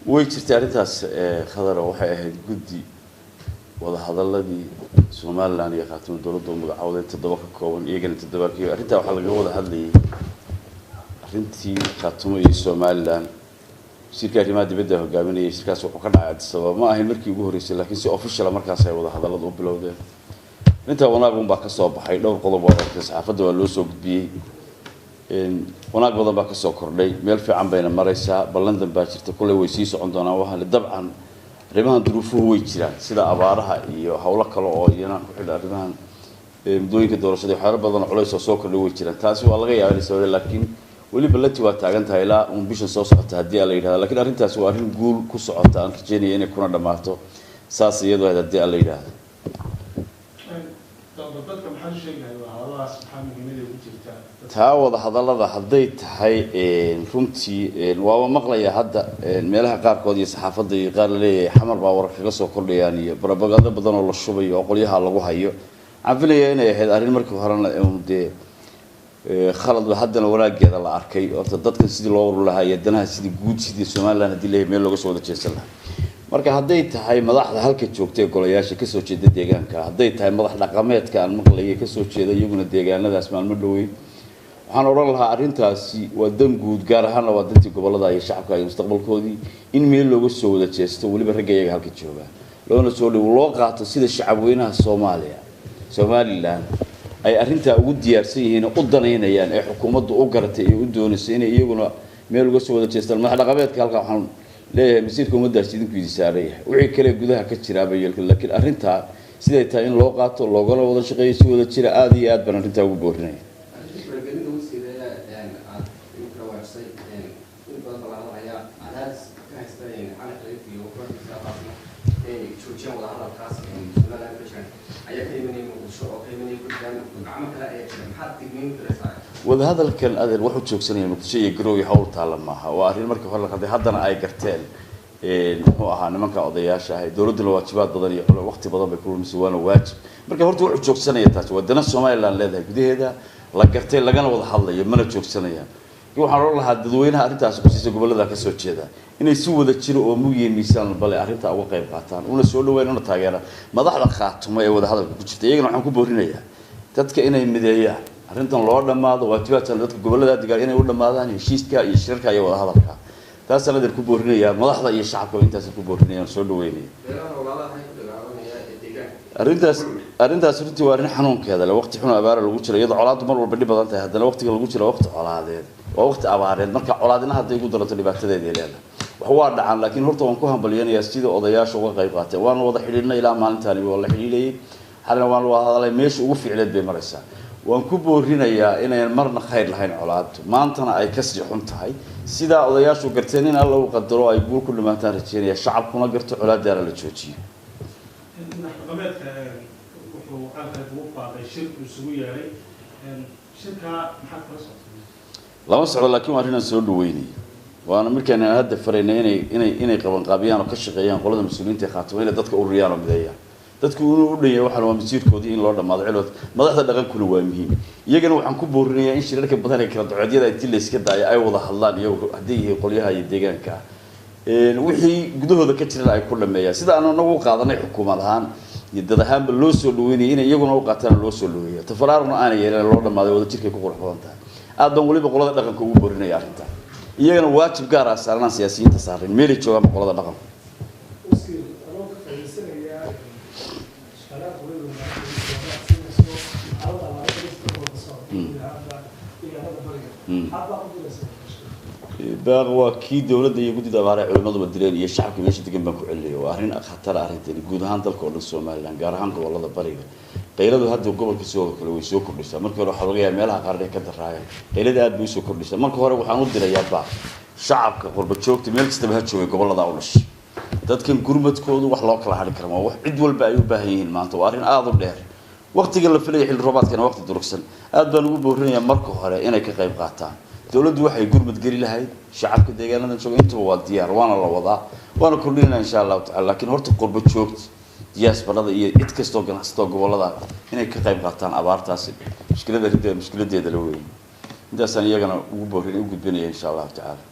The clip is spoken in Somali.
way jirtay arintaas khadar waxay ahayd guddi wada hadalladii Soomaaliland iyo qaatimo dawladda magacawday 7 ka kooban iyagana 7 kii arinta waxa laga wada hadlayay arintii qaatimo iyo Soomaaliland shirka arrimaha dibadda hogaaminayay shirkaas wuxuu ka dhacay sabab ma ahayn markii ugu horeysay laakiin si official markaas ay wada hadalladu u bilowdeen inta wanaag baa ka soo baxay dhowr qodob oo saxaafadda waa loo soo gudbiyay wanaag badan baa ka soo kordhay meel fiican bayna maraysaa ballandan baa jirta kulay way sii socon doonaan waxa la dabcan arrimahan duruufuhu way jiraan sida abaaraha iyo hawlo kale oo iyana ku xidhan arrimahan mudooyinka doorashada waxyaalo badan oo culays soo kordhay way jiraan taasi waa laga yaabaa in sabab laakiin wali ballanti waa taagan tahay ilaa bishan soo socota hadii la yiraahdo laakiin arrintaas waa arrin guul ku socota aan rajaynayo inay kuna dhamaato saas iyadoo hadii la yiraahdo dadka maxaa sheegay hadaladaas maxaa muhiimada ugu jirta taa wada hadallada haday tahay runtii waa maqlaya hadda meelaha qaar kood iyo saxaafadda iyo qaar leeyahay xamar baa wararka ka soo kordhayaan iyo propaganda badan oo la shubayo oo qolyaha lagu hayo cafilayay inay ahayd arrin markii horena khalad haddana wanaageeda la arkay horta dadka sidii loo waru lahaa iyo danaha sidii guud sidii Soomaaliland hadii leeyahay meel looga soo wada jeesan lahaa marka haday tahay madaxda halka joogtay golayaasha ka soo jeeda deegaanka haday tahay madax dhaqameedka aan maqlayay ka soo jeeda iyaguna deegaanadaas maalmo dhaweey waxaan oran lahaa arrintaasi waa dan guud gaar ahaan waa dantii gobolada iyo shacabka iyo mustaqbalkoodii in meel looga soo wada jeesto waliba ragayga halka jooga loona soo dhigo loo qaato sida shacab weynaha Soomaaliland ay arrinta ugu diyaarsan yihiin u daneynayaan ee xukuumaddu u garatay ee u doonayso inay iyaguna meel uga soo wada jeestaan madax dhaqameedka halka waxaan leeyahay masiirka umadaas idinku idisaaray wixii kale gudaha ka jira bayilka laakiin arrinta siday tahay in loo qaato loogana wada shaqeeyo si wada jira aad iyo aad baan arrinta ugu boorinay wada hadalkan adeer wuxuu joogsanayay muqdisho iyo garooy hawl taala maaha waa arrin markii hore la qaday haddana ay garteen muxuu ahaa nimanka odayaasha ah dawladdu waajibaad badan iyo waqti badan bay ku lumisay waana waajib marka horta wuxuu joogsanaya taas wadana Soomaaliland leedahay gudaheeda la gartay lagana wada hadlayo mana joogsanayaan waxaan oran lahaa dadweynaha arrintaas ku siisa gobolada ka soo jeeda inay si wada jiro oo mugiyeen miisaan bale arrinta uga qayb qaataan una soo dhaweeyaan una taageeraan madaxda qaatimo ee wada hadalka ku jirta iyagana waxaan ku boorinayaa dadka inay mideeyaan arrintan loo dhamaado waajibaadka dadka gobolada deegaan inay u dhamaadaan heshiiska iyo shirka iyo wada hadalka taas la ku boorinayaa madaxda iyo shacabka intaas ku boorinayaan soo dhaweynay arrintaas runtii waa arrin xanuunkeeda leh waqti xun abaar lagu jiro iyadoo colaadu mar walba dhib badan tahay haddana waqtiga lagu jiro waqti colaadeed waa waqti abaareed marka colaadina hadday ugu daranto dhibaatadeeda leedahay wax waa dhacaan laakiin horta waan ku hambalyeynaya sida odayaasha uga qayb qaateen waan wada xiriirnay ilaa maalintaani waa la xiriirayay xalina waan wada hadalay meesha ugu fiicneed bay maraysaa waan ku boorinayaa inay marna khayr lahayn colaadu maantana ay ka sii xun tahay sida odayaashu garteen in alla uu qadaro ay guul ku dhimaataan rajeynaya shacabkuna garto colaadaana la joojiyo wuxuu halka ugu qaatay shir isugu yeeray shirka maxaa kala socday lama socdo laakiin waa arrin soo dhaweynay waana markaan hadda faraynay inay qaban qaabiyaan oo ka shaqeeyaan qolada mas'uuliyiinta qaatay inay dadka u riyaan oo mideeyaan dadku u dhanyahay waxa waa masiirkoodii in loo dhamaado cilood madaxda dhaqankuna waa muhiim iyagana waxaan ku boorinayaa in shirarka badan ee kala duceedyada ay la iska daayay ay wada hadlaan iyagu hadii ay qolyaha iyo deegaanka wixii gudahooda ka jiran ay ku dhameeyaan sida aan anagu qaadanay xukuumad ahaan dad ahaanba loo soo dhaweynay in iyaguna u qaataan loo soo dhaweeyo tafaraarna aan yeelan loo dhamaado wada jirkay ku qurux badan tahay aad baan waliba qolada dhaqanka ugu boorinay arrinta iyagana waajib gaar ah saaran siyaasiyiinta saaran meel ay joogaan qolada dhaqanka باغوا كي دولة يجود دبارة علماء بدرين يشعب كمية تجمع بنك عليه وأهرين خطر أهرين جود هان تلقوا الصومال لان جارهان والله دبارية قيلة هذا قبل كسوق كلو يسوق كردستان مركب روح حلقة مالها قارة كده راية قيلة هذا بيسوق كردستان مركب هو حنود دريات بعض شعب قرب تشوك تميل تستبهد شوي قبل لا أولش تذكر قربة كودو وحلاق له على كلامه وعد والباقي باهين ما أنتوا أهرين أعظم ده وقت قال في الحين الرباط كان وقت دركسن أدبا نقول بورينا مركب هراء أنا كغيب قاطع دولة waxay gurmad gari lahayd shacabka deegaanada jooga inta waa diyaar waana la wadaa waana kordhinaa insha Allah ta'ala laakiin horta qurbo joogto diasporada iyo cid kasto ganacsato gobolada inay ka qayb qaataan abaartaas mushkiladeeda la weyn intaas aan iyagana ugu boorin u gudbinaya insha Allah ta'ala